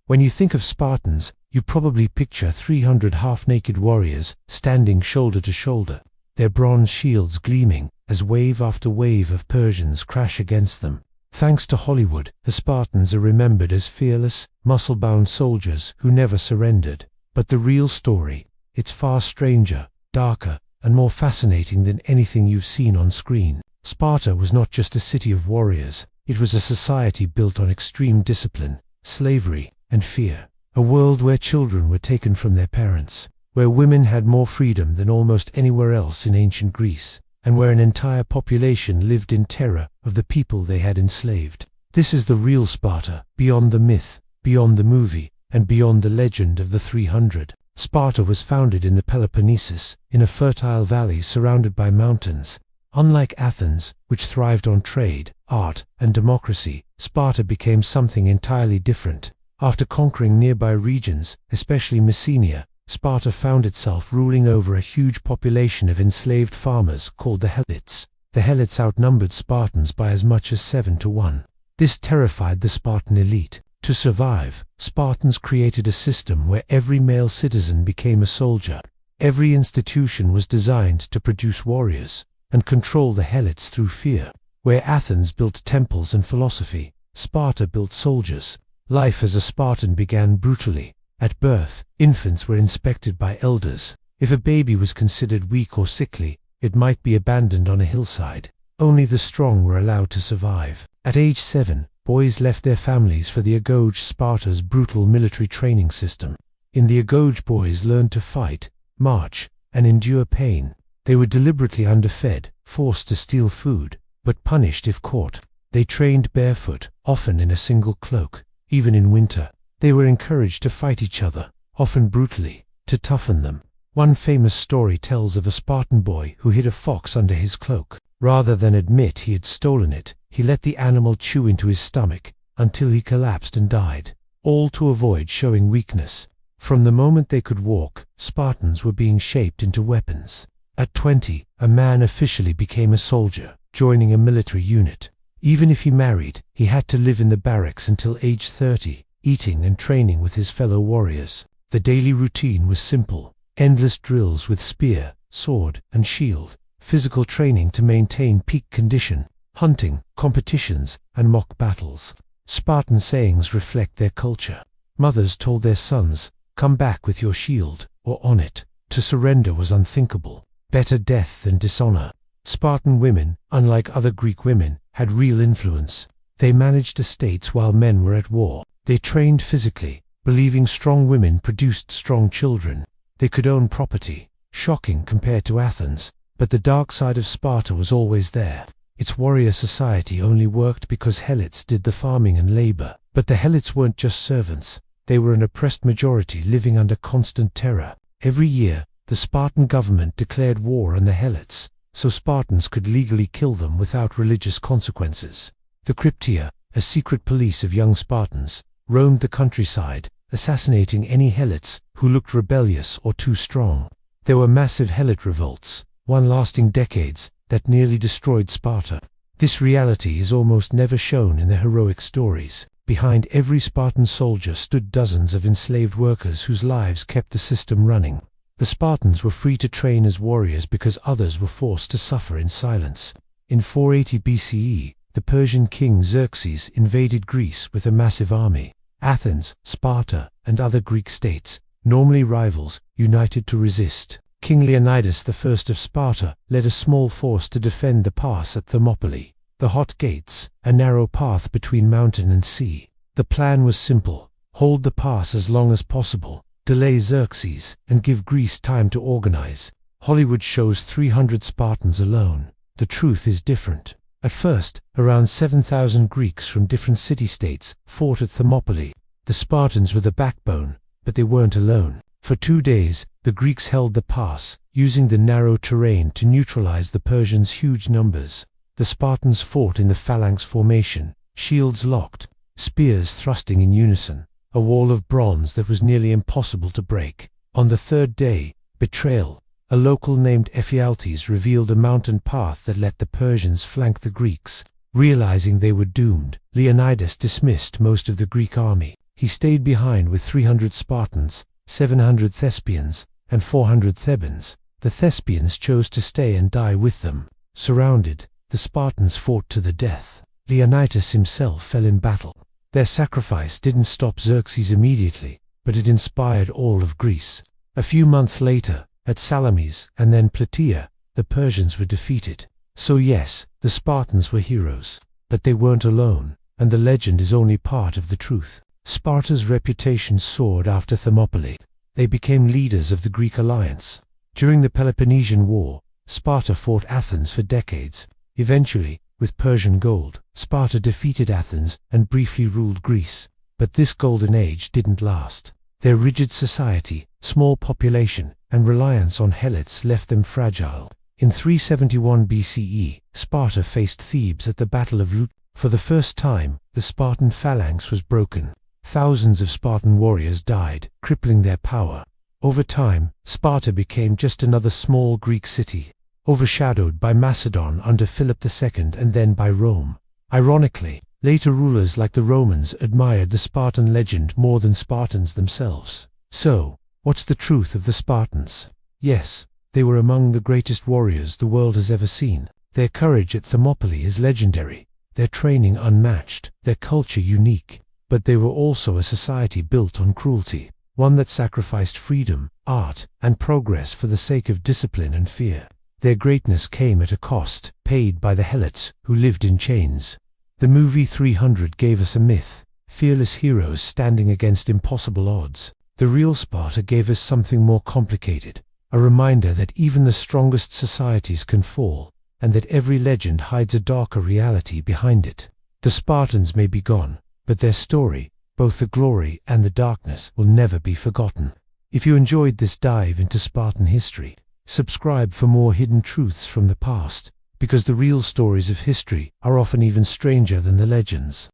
When you think of Spartans, you probably picture 300 half-naked warriors standing shoulder to shoulder, their bronze shields gleaming as wave after wave of Persians crash against them. Thanks to Hollywood, the Spartans are remembered as fearless, muscle-bound soldiers who never surrendered. But the real story, it's far stranger, darker, and more fascinating than anything you've seen on screen. Sparta was not just a city of warriors, it was a society built on extreme discipline, slavery, and fear. A world where children were taken from their parents, where women had more freedom than almost anywhere else in ancient Greece, and where an entire population lived in terror of the people they had enslaved. This is the real Sparta, beyond the myth, beyond the movie, and beyond the legend of the 300. Sparta was founded in the Peloponnesus, in a fertile valley surrounded by mountains. Unlike Athens, which thrived on trade, art, and democracy, Sparta became something entirely different. After conquering nearby regions, especially Messenia, Sparta found itself ruling over a huge population of enslaved farmers called the Helots. The Helots outnumbered Spartans by as much as 7 to 1. This terrified the Spartan elite. To survive, Spartans created a system where every male citizen became a soldier. Every institution was designed to produce warriors and control the Helots through fear. Where Athens built temples and philosophy, Sparta built soldiers. Life as a Spartan began brutally. At birth, infants were inspected by elders. If a baby was considered weak or sickly, it might be abandoned on a hillside. Only the strong were allowed to survive. At age 7, boys left their families for the Agoge, Sparta's brutal military training system. In the Agoge, boys learned to fight, march, and endure pain. They were deliberately underfed, forced to steal food, but punished if caught. They trained barefoot, often in a single cloak, even in winter. They were encouraged to fight each other, often brutally, to toughen them. One famous story tells of a Spartan boy who hid a fox under his cloak. Rather than admit he had stolen it, he let the animal chew into his stomach until he collapsed and died, all to avoid showing weakness. From the moment they could walk, Spartans were being shaped into weapons. At 20, a man officially became a soldier, joining a military unit. Even if he married, he had to live in the barracks until age 30, eating and training with his fellow warriors. The daily routine was simple: endless drills with spear, sword, and shield, physical training to maintain peak condition, hunting, competitions, and mock battles. Spartan sayings reflect their culture. Mothers told their sons, "Come back with your shield, or on it." To surrender was unthinkable. Better death than dishonor. Spartan women, unlike other Greek women, had real influence. They managed estates while men were at war. They trained physically, believing strong women produced strong children. They could own property. Shocking compared to Athens, but the dark side of Sparta was always there. Its warrior society only worked because Helots did the farming and labor. But the Helots weren't just servants. They were an oppressed majority living under constant terror. Every year, the Spartan government declared war on the Helots, so Spartans could legally kill them without religious consequences. The Cryptia, a secret police of young Spartans, roamed the countryside, assassinating any Helots who looked rebellious or too strong. There were massive Helot revolts, one lasting decades, that nearly destroyed Sparta. This reality is almost never shown in the heroic stories. Behind every Spartan soldier stood dozens of enslaved workers whose lives kept the system running. The Spartans were free to train as warriors because others were forced to suffer in silence. In 480 BCE, the Persian king Xerxes invaded Greece with a massive army. Athens, Sparta, and other Greek states, normally rivals, united to resist. King Leonidas I of Sparta led a small force to defend the pass at Thermopylae, the Hot Gates, a narrow path between mountain and sea. The plan was simple: hold the pass as long as possible, delay Xerxes, and give Greece time to organize. Hollywood shows 300 Spartans alone. The truth is different. At first, around 7,000 Greeks from different city-states fought at Thermopylae. The Spartans were the backbone, but they weren't alone. For 2 days, the Greeks held the pass, using the narrow terrain to neutralize the Persians' huge numbers. The Spartans fought in the phalanx formation, shields locked, spears thrusting in unison, a wall of bronze that was nearly impossible to break. On the 3rd day, betrayal. A local named Ephialtes revealed a mountain path that let the Persians flank the Greeks. Realizing they were doomed, Leonidas dismissed most of the Greek army. He stayed behind with 300 Spartans, 700 Thespians, and 400 Thebans. The Thespians chose to stay and die with them. Surrounded, the Spartans fought to the death. Leonidas himself fell in battle. Their sacrifice didn't stop Xerxes immediately, but it inspired all of Greece. A few months later, at Salamis and then Plataea, the Persians were defeated. So yes, the Spartans were heroes. But they weren't alone, and the legend is only part of the truth. Sparta's reputation soared after Thermopylae. They became leaders of the Greek alliance. During the Peloponnesian War, Sparta fought Athens for decades. Eventually, with Persian gold, Sparta defeated Athens and briefly ruled Greece. But this golden age didn't last. Their rigid society, small population, and reliance on helots left them fragile. In 371 BCE, Sparta faced Thebes at the Battle of Lut. For the first time, the Spartan phalanx was broken. Thousands of Spartan warriors died, crippling their power. Over time, Sparta became just another small Greek city, overshadowed by Macedon under Philip II and then by Rome. Ironically, later rulers like the Romans admired the Spartan legend more than Spartans themselves. So, what's the truth of the Spartans? Yes, they were among the greatest warriors the world has ever seen. Their courage at Thermopylae is legendary, their training unmatched, their culture unique. But they were also a society built on cruelty, one that sacrificed freedom, art, and progress for the sake of discipline and fear. Their greatness came at a cost, paid by the helots, who lived in chains. The movie 300 gave us a myth, fearless heroes standing against impossible odds. The real Sparta gave us something more complicated, a reminder that even the strongest societies can fall, and that every legend hides a darker reality behind it. The Spartans may be gone, but their story, both the glory and the darkness, will never be forgotten. If you enjoyed this dive into Spartan history, subscribe for more hidden truths from the past, because the real stories of history are often even stranger than the legends.